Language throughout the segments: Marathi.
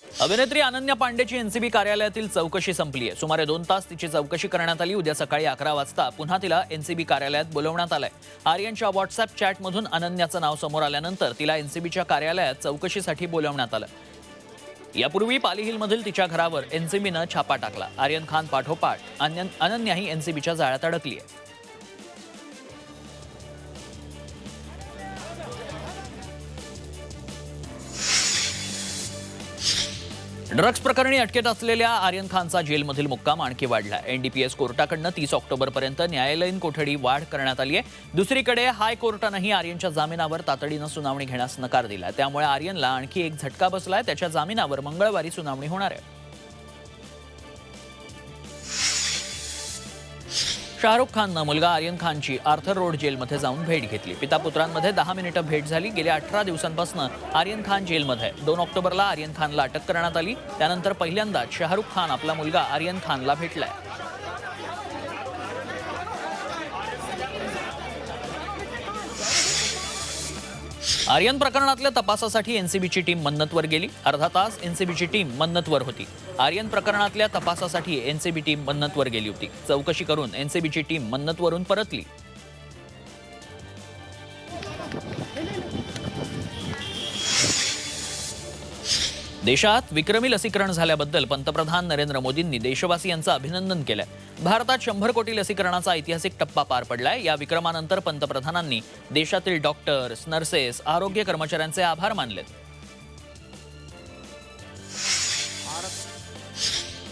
अभिनेत्री अनन्या पांडेची एनसीबी कार्यालयातील चौकशी संपली आहे। सुमारे 2 तास तिची चौकशी करण्यात आली। उद्या सकाळी 11 वाजता पुन्हा तिला एनसीबी कार्यालयात बोलवण्यात आलंय। आर्यनच्या व्हॉट्सअप चॅटमधून अनन्याचं नाव समोर आल्यानंतर तिला एनसीबीच्या कार्यालयात चौकशीसाठी बोलवण्यात आलं। यापूर्वी पाली हिलमधील तिच्या घरावर एनसीबीनं छापा टाकला। आर्यन खान पाठोपाठ अनन्याही एनसीबीच्या जाळ्यात अडकली आहे। ड्रग्ज प्रकरणी अटकेत असलेल्या आर्यन खानचा जेलमधील मुक्काम आणखी वाढला। एनडीपीएस कोर्टाकडनं 30 ऑक्टोबरपर्यंत न्यायालयीन कोठडी वाढ करण्यात आली आहे। दुसरीकडे हायकोर्टानंही आर्यनच्या जामिनावर तातडीनं सुनावणी घेण्यास नकार दिला। त्यामुळे आर्यनला आणखी एक झटका बसलाय। त्याच्या जामिनावर मंगळवारी सुनावणी होणार आहे। शाहरुख खाननं मुलगा आर्यन खानची आर्थर रोड जेलमध्ये जाऊन भेट घेतली। पिता पुत्रांमध्ये 10 मिनिटं भेट झाली। गेल्या 18 दिवसांपासून आर्यन खान जेलमध्ये आहे। 2 ऑक्टोबरला आर्यन खानला अटक करण्यात आली। त्यानंतर पहिल्यांदाच शाहरुख खान आपला मुलगा आर्यन खानला भेटलाय। आर्यन प्रकरणातल्या तपासासाठी एनसीबीची टीम मन्नतवर गेली। अर्धा तास एनसीबीची टीम मन्नतवर होती। आर्यन प्रकरणातल्या तपासासाठी एनसीबी टीम मन्नतवर गेली होती। चौकशी करून एनसीबीची टीम मन्नतवरून परतली। देशात विक्रमी लसीकरण झाल्याबद्दल पंतप्रधान नरेंद्र मोदींनी देशवासियांचं अभिनंदन केलंय। भारतात 100 कोटी लसीकरणाचा ऐतिहासिक टप्पा पार पडलाय। या विक्रमानंतर पंतप्रधानांनी देशातील डॉक्टर्स, नर्सेस, आरोग्य कर्मचाऱ्यांचे आभार मानलेत।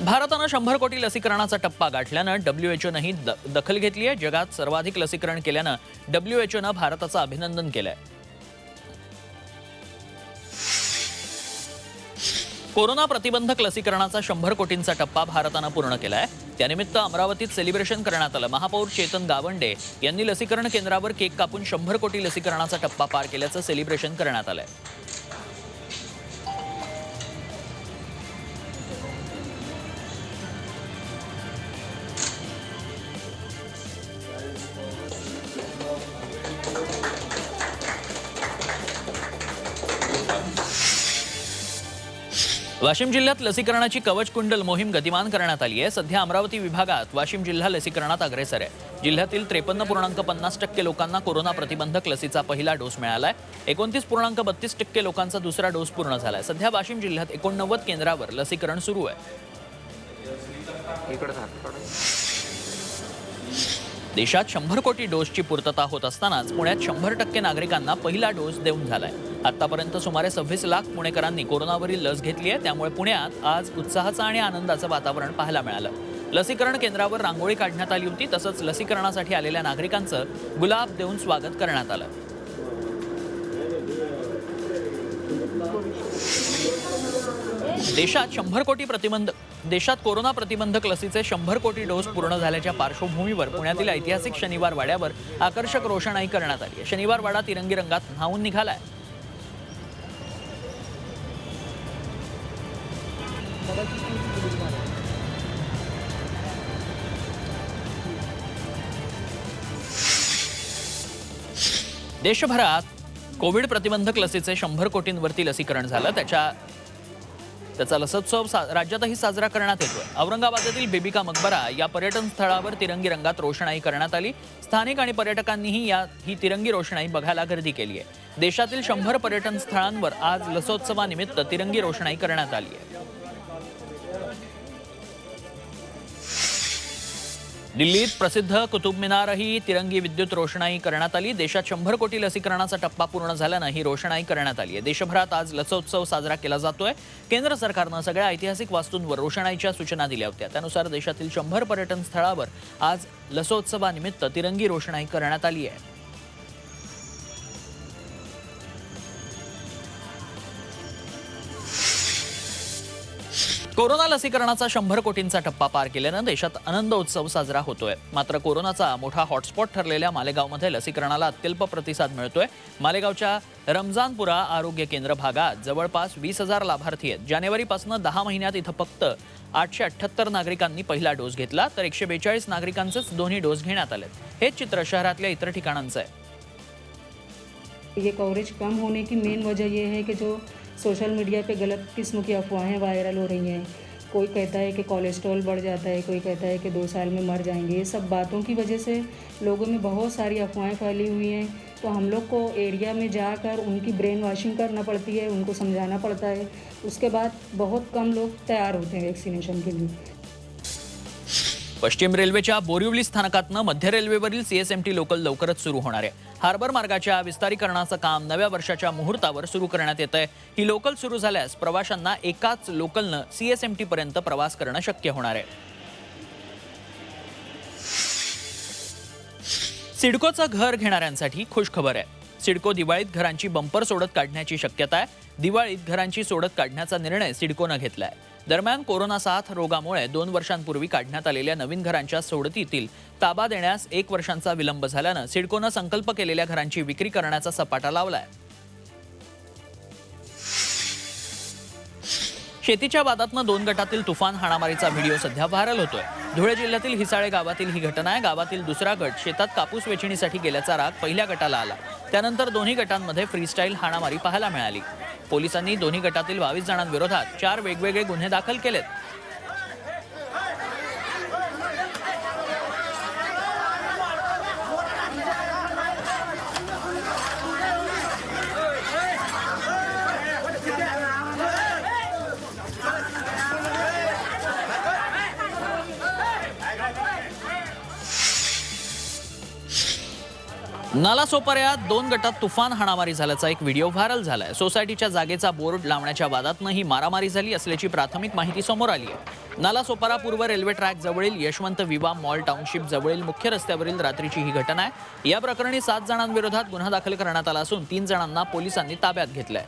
भारतानं 100 कोटी लसीकरणाचा टप्पा गाठल्यानं WHOनंही दखल घेतली आहे। जगात सर्वाधिक लसीकरण केल्यानं WHOनं भारताचं अभिनंदन केलंय। कोरोना प्रतिबंधक लसीकरणाचा 100 कोटींचा टप्पा भारतानं पूर्ण केलाय। त्यानिमित्त अमरावतीत सेलिब्रेशन करण्यात आलं। महापौर चेतन गावंडे यांनी लसीकरण केंद्रावर केक कापून 100 कोटी लसीकरणाचा टप्पा पार केल्याचं सेलिब्रेशन करण्यात आलंय। वाशिम जिल्ह्यात लसीकरणाची कवच कुंडल मोहीम गतिमान करण्यात आली आहे। सध्या अमरावती विभागात वाशिम जिल्हा लसीकरणात अग्रेसर आहे। जिल्ह्यातील 53.50% लोकांना कोरोना प्रतिबंधक लसीचा पहिला डोस मिळालाय। 29.32% लोकांचा दुसरा डोस पूर्ण झालाय। सध्या वाशिम जिल्ह्यात 89 केंद्रावर लसीकरण सुरू आहे। देशात 100 कोटी डोसची पूर्तता होत असतानाच पुण्यात 100% नागरिकांना पहिला डोस देऊन झालाय। आतापर्यंत सुमारे 26 लाख पुणेकरांनी कोरोनावरील लस घेतली आहे। त्यामुळे पुण्यात आज उत्साहाचं आणि आनंदाचं वातावरण पाहायला मिळालं। लसीकरण केंद्रावर रांगोळी काढण्यात आली होती। तसंच लसीकरणासाठी आलेल्या नागरिकांचं गुलाब देऊन स्वागत करण्यात आलं। देशात कोरोना प्रतिबंधक लसीचे 100 कोटी डोस पूर्ण झाल्याच्या पार्श्वभूमीवर पुण्यातील ऐतिहासिक शनिवार वाड्यावर आकर्षक रोषणाई करण्यात आली आहे। शनिवार वाडा तिरंगी रंगात न्हावून निघालाय। देशभरात कोविड प्रतिबंधक लसीचे 100 कोटींवरती लसीकरण झालं। त्याचा लसोत्सव राज्यातही साजरा करण्यात येतोय। औरंगाबादेतील बिबिका मकबरा या पर्यटन स्थळावर तिरंगी रंगात रोषणाई करण्यात आली। स्थानिक आणि पर्यटकांनीही ही तिरंगी रोषणाई बघायला गर्दी केली आहे। देशातील 100 पर्यटन स्थळांवर आज लसोत्सवानिमित्त तिरंगी रोषणाई करण्यात आली आहे। दिल्लीत प्रसिद्ध कुतुब मिनारही तिरंगी विद्युत रोषणाई करण्यात आली। देशात 100 कोटी लसीकरणाचा टप्पा पूर्ण झाल्यानं ही रोषणाई करण्यात आली आहे। देशभरात आज लसोत्सव साजरा केला जातोय। केंद्र सरकारनं सगळ्या ऐतिहासिक वास्तूंवर रोषणाईच्या सूचना दिल्या होत्या। त्यानुसार देशातील 100 पर्यटन स्थळावर आज लसोत्सवानिमित्त तिरंगी रोषणाई करण्यात आली आहे। कोरोना लसीकरणाचा 100 कोटींचा टप्पा पार केल्यानं देशात आनंद उत्सव साजरा होतोय। मात्र कोरोनाचा मोठा हॉटस्पॉट ठरलेल्या मालेगावमध्ये लसीकरणाला अत्यल्प प्रतिसाद मिळतोय। मालेगावच्या रमजानपुरा आरोग्य केंद्र भागात जवळपास 20,000 लाभार्थी आहेत। जानेवारीपासून 10 महिन्यात इथं फक्त 878 नागरिकांनी पहिला डोस घेतला, तर 142 नागरिकांचेच दोन्ही डोस घेण्यात आले। हेच चित्र शहरातल्या इतर ठिकाणांचं आहे। ये कवरेज कम होने की मेन वजह ये है कि जो सोशल मीडिया पे गलत किस्म की अफवाहें वायरल हो रही हैं। कोई कहता है कि कोलेस्ट्रॉल बढ़ जाता है, कोई कहता है कि 2 साल में मर जाएंगे। ये सब बातों की वजह से लोगों में बहुत सारी अफवाहें फैली हुई हैं। तो हम लोग को एरिया में जाकर उनकी ब्रेन वॉशिंग करना पड़ती है, उनको समझाना पड़ता है। उसके बाद बहुत कम लोग तैयार होते हैं वॅक्सिनेशन के लिए। पश्चिम रेल्वेच्या बोरिवली स्थानकातनं मध्य रेल्वेवरील सीएसएमटी लोकल लवकरच सुरू होणार आहे। हार्बर मार्गाच्या विस्तारीकरणाचं काम नव्या वर्षाच्या मुहूर्तावर सुरू करण्यात येत आहे। ही लोकल सुरू झाल्यास प्रवाशांना एकाच लोकलनं सीएसएमटी पर्यंत प्रवास करणं शक्य होणार आहे। सिडकोचं घर घेणाऱ्यांसाठी खुशखबर आहे। सिडको दिवाळीत घरांची बंपर सोडत काढण्याची शक्यता आहे। दिवाळीत घरांची सोडत काढण्याचा निर्णय सिडकोनं घेतलाय। दरम्यान कोरोना साथ रोगामुळे 2 वर्षांपूर्वी काढण्यात आलेल्या नवीन घरांच्या सोडतीतील ताबा देण्यास 1 वर्षांचा विलंब झाल्यानं सिडकोनं संकल्प केलेल्या घरांची विक्री करण्याचा सपाटा लावलाय। शेतीच्या वादातनं 2 गटातील तुफान हाणामारीचा व्हिडिओ सध्या व्हायरल होतोय। धुळे जिल्ह्यातील हिसाळे गावातील ही घटना आहे। गावातील दुसरा गट शेतात कापूस वेचणीसाठी गेल्याचा राग पहिल्या गटाला आला। त्यानंतर दोन्ही गटांमध्ये फ्रीस्टाईल हाणामारी पाहायला मिळाली। पोलिसांनी दोन्ही गटातील 22 जणांविरोधात 4 वेगवेगळे गुन्हे दाखल केलेत। नालासोपाऱ्यात 2 गटात तुफान हाणामारी झाल्याचा एक व्हिडिओ व्हायरल झालाय। सोसायटीच्या जागेचा बोर्ड लावण्याच्या वादातनं ही मारामारी झाली असल्याची प्राथमिक माहिती समोर आली आहे। नालासोपारा पूर्व रेल्वे ट्रॅक जवळील यशवंत विवा मॉल टाउनशिप जवळील मुख्य रस्त्यावरील रात्रीची ही घटना आहे। या प्रकरणी 7 जणांविरोधात गुन्हा दाखल करण्यात आला असून 3 जणांना पोलिसांनी ताब्यात घेतलंय।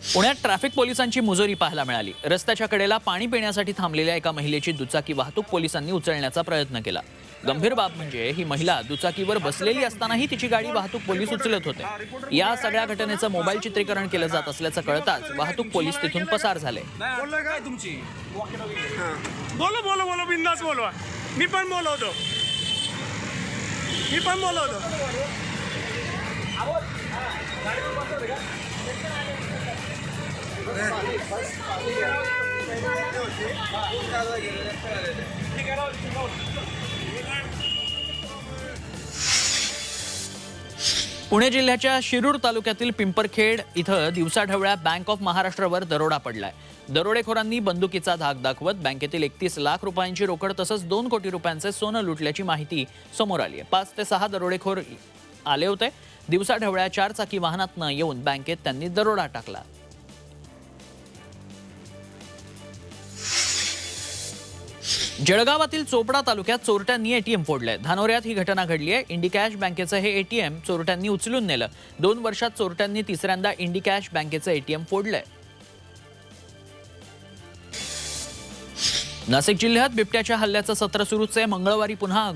पुण्यात ट्रॅफिक पोलिसांची मुजोरी पाहायला मिळाली। रस्त्याच्या कडेला पाणी पिण्यासाठी थांबलेल्या एका महिलेची दुचाकी वाहतूक पोलिसांनी उचलण्याचा प्रयत्न केला। गंभीर बाब म्हणजे ही महिला दुचाकीवर बसलेली असतानाही तिची गाडी वाहतूक पोलीस उचलत होते। या सगळ्या घटनेचं मोबाईल चित्रीकरण केलं जात असल्याचं कळताच वाहतूक पोलीस तिथून पसार झाले। बिंदास बोलवा। मी पण बोलवतो। पुणे जिल्ह्याच्या शिरूर तालुक्यातील पिंपरखेड इथं दिवसाढवळ्या बँक ऑफ महाराष्ट्रावर दरोडा पडलाय। दरोडेखोरांनी बंदुकीचा धाक दाखवत बँकेतील 31 लाख रुपयांची रोकड तसंच 2 कोटी रुपयांचे सोनं लुटल्याची माहिती समोर आली आहे। 5 ते 6 दरोडेखोर आले होते। दिवसाढवळ्या 4 चाकी वाहनातनं येऊन बँकेत त्यांनी दरोडा टाकला। जळगावातील चोपडा तालुक्यात चोरट्यांनी एटीएम फोडलंय। धानोऱ्यात ही घटना घडली आहे। इंडिकॅश बँकेचं हे एटीएम चोरट्यांनी उचलून नेलं। 2 वर्षात चोरट्यांनी तिसऱ्यांदा इंडिकॅश बँकेचं एटीएम फोडलंय। नाशिक जिल्ह्यात बिबट्याच्या हल्ल्याचं सत्र सुरूच आहे। मंगळवारी पुन्हा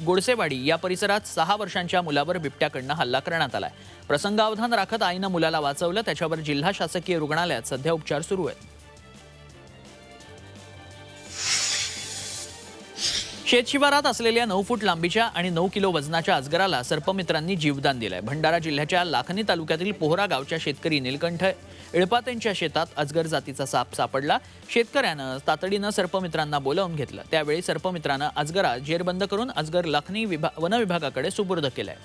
गोडसेवाडी या परिसरात 6 वर्षांच्या मुलावर बिबट्याकडनं हल्ला करण्यात आलाय। प्रसंगावधान राखत आईनं मुलाला वाचवलं। त्याच्यावर जिल्हा शासकीय रुग्णालयात सध्या उपचार सुरू आहेत। शेतशिवारात असलेल्या 9 फूट लांबीच्या आणि 9 किलो वजनाच्या अजगराला सर्पमित्रांनी जीवदान दिलंय। भंडारा जिल्ह्याच्या लाखनी तालुक्यातील पोहरा गावच्या शेतकरी नीलकंठ इळपातेंच्या शेतात अजगर जातीचा साप सापडला। शेतकऱ्यानं तातडीनं सर्पमित्रांना बोलावून घेतलं। त्यावेळी सर्पमित्रानं अजगरा जेरबंद करून अजगर लाखनी वन विभागाकडे सुपूर्द केलाय।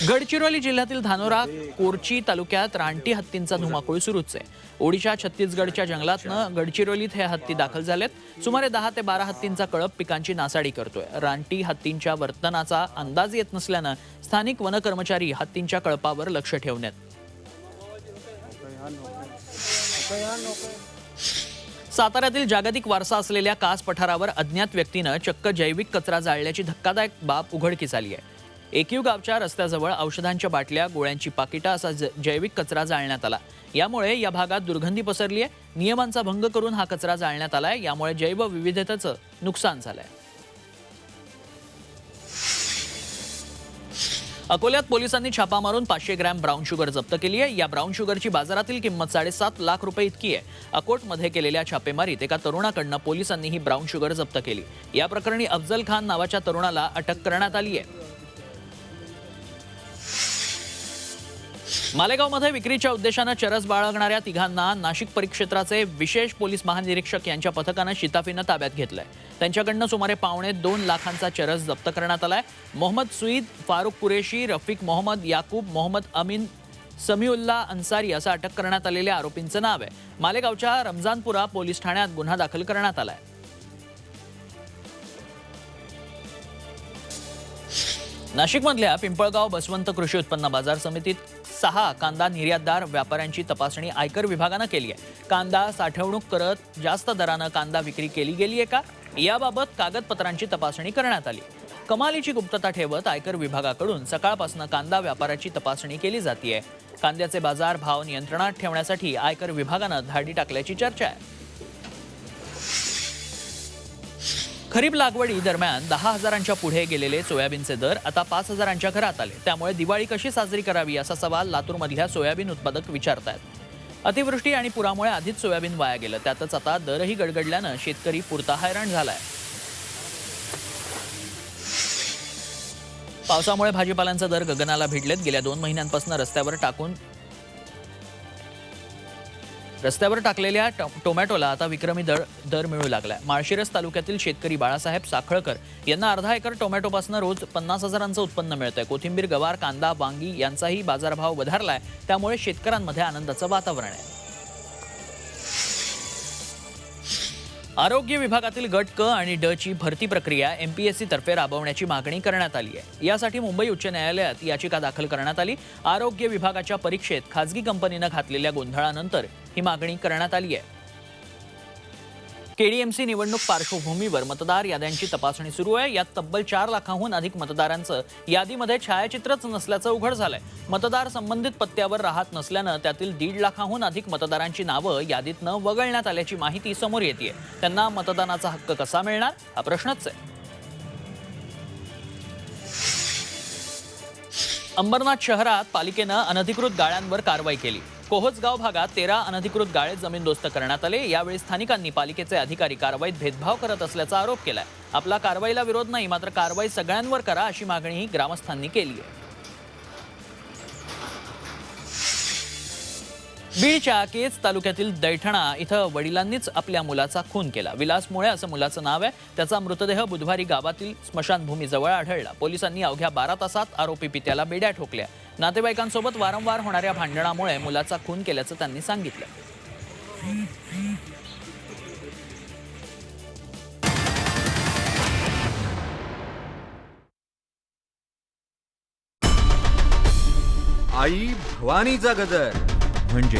गडचिरोली जिल्ह्यातील धानोरा कोरची तालुक्यात रानटी हत्तींचा धुमाकूळ सुरूच आहे। ओडिशा छत्तीसगडच्या जंगलातनं गडचिरोलीत हे हत्ती दाखल झालेत। सुमारे 10 ते 12 हत्तींचा कळप पिकांची नासाडी करतोय। रानटी हत्तींच्या वर्तनाचा अंदाज येत नसल्यानं स्थानिक वन कर्मचारी हत्तींच्या कळपावर लक्ष ठेवण्यात। साताऱ्यातील जागतिक वारसा असलेल्या कास पठारावर अज्ञात व्यक्तीनं चक्क जैविक कचरा जाळल्याची धक्कादायक बाब उघडकीस आली आहे। एकीव गावच्या रस्त्याजवळ औषधांच्या बाटल्या, गोळ्यांची पाकिटं असा जैविक कचरा जाळण्यात आला। यामुळे या भागात दुर्गंधी पसरली आहे। नियमांचा भंग करून हा कचरा जाळण्यात आलाय। यामुळे जैवविविधतेचं नुकसान झालंय। अकोल्यात पोलिसांनी छापा मारून 500 ग्रॅम ब्राऊन शुगर जप्त केली आहे. या ब्राऊन शुगरची बाजारातील किंमत 7.5 लाख रुपये इतकी आहे. अकोटमध्ये केलेल्या छापेमारीत एका तरुणाकडनं पोलिसांनी ही ब्राऊन शुगर जप्त केली. या प्रकरणी अफजल खान नावाच्या तरुणाला अटक करण्यात आली आहे. मालेगावमध्ये विक्रीच्या उद्देशानं चरस बाळगणाऱ्या तिघांना नाशिक परिक्षेत्राचे विशेष पोलीस महानिरीक्षक यांच्या पथकानं शिताफीनं ताब्यात घेतलंय. त्यांच्याकडनं सुमारे 1.25 लाखांचा चरस जप्त करण्यात आलाय. मोहम्मद सुईद, फारुख कुरेशी, रफिक मोहम्मद याकूब, मोहम्मद अमीन, समीउल्ला अन्सारी असं अटक करण्यात आलेल्या आरोपींचं नाव आहे. मालेगावच्या रमजानपुरा पोलीस ठाण्यात गुन्हा दाखल करण्यात आलाय. नाशिकमधल्या पिंपळगाव बसवंत कृषी उत्पन्न बाजार समितीत 6 कांदा निर्यातदार व्यापाऱ्यांची तपासणी आयकर विभागानं केली आहे. कांदा साठवणूक करत जास्त दरानं कांदा विक्री केली गेली आहे का, याबाबत कागदपत्रांची तपासणी करण्यात आली. कमालीची गुप्तता ठेवत आयकर विभागाकडून सकाळपासून कांदा व्यापाराची तपासणी केली जाते. कांद्याचे बाजार भाव नियंत्रणात ठेवण्यासाठी आयकर विभागानं धाडी टाकल्याची चर्चा आहे. खरीप लागवडी दरम्यान 10,000च्या पुढे गेलेले सोयाबीनचे दर आता 5,000च्या घरात आले. त्यामुळे दिवाळी कशी साजरी करावी असा सवाल लातूरमधल्या सोयाबीन उत्पादक विचारतायत. अतिवृष्टी आणि पुरामुळे आधीच सोयाबीन वाया गेलं, त्यातच आता दरही गडगडल्यानं शेतकरी पुरता हैराण झालाय. पावसामुळे भाजीपाल्यांचे दर गगनाला भिडलेत. गेल्या 2 महिन्यांपासून रस्त्यावर टाकलेल्या टोमॅटोला आता विक्रमी दर मिळू लागलाय. माळशिरस तालुक्यातील शेतकरी बाळासाहेब साखळकर यांना अर्धा एकर टोमॅटोपासून रोज 50,000चं उत्पन्न मिळतंय. कोथिंबीर, गवार, कांदा, वांगी यांचाही बाजारभाव वधारलाय. त्यामुळे शेतकऱ्यांमध्ये आनंदाचं वातावरण आहे. आरोग्य विभागातील गट क आणि ड ची भरती प्रक्रिया MPSC तर्फे राबवण्याची मागणी करण्यात आली आहे. यासाठी मुंबई उच्च न्यायालयात याचिका दाखल करण्यात आली. आरोग्य विभागाच्या परीक्षेत खासगी कंपनीनं घातलेल्या गोंधळानंतर ही मागणी करण्यात आली आहे. KDMC निवडणूक पार्श्वभूमीवर मतदार याद्यांची तपासणी सुरू आहे. यात तब्बल 4 लाखांहून अधिक मतदारांचं यादीमध्ये छायाचित्रच नसल्याचं उघड झालंय. मतदार संबंधित पत्त्यावर राहत नसल्यानं त्यातील 1.5 लाखांहून अधिक मतदारांची नावं यादीतनं वगळण्यात आल्याची माहिती समोर येतेय. त्यांना मतदानाचा हक्क कसा मिळणार हा प्रश्नच आहे. अंबरनाथ शहरात पालिकेनं अनधिकृत गाळ्यांवर कारवाई केली. कोहजगाव भागात 13 अनधिकृत गाळे जमीनदोस्त करण्यात आले. यावेळी स्थानिकांनी पालिकेचे अधिकारी कारवाईत भेदभाव करत असल्याचा आरोप केलाय. आपला कारवाईला विरोध नाही, मात्र कारवाई सगळ्यांवर करा अशी मागणीही ग्रामस्थांनी केली आहे. बीडच्या केज तालुक्यातील दैठणा इथं वडिलांनीच आपल्या मुलाचा खून केला. विलास मुळे असं मुलाचं नाव आहे. त्याचा मृतदेह बुधवारी गावातील स्मशानभूमीजवळ आढळला. पोलिसांनी अवघ्या 12 तासात आरोपी पित्याला बेड्या ठोकल्या. नातेवाईकांसोबत वारंवार होणाऱ्या भांडणामुळे मुलाचा खून केल्याचं त्यांनी सांगितलं. आई भवानीचा गजर म्हणजे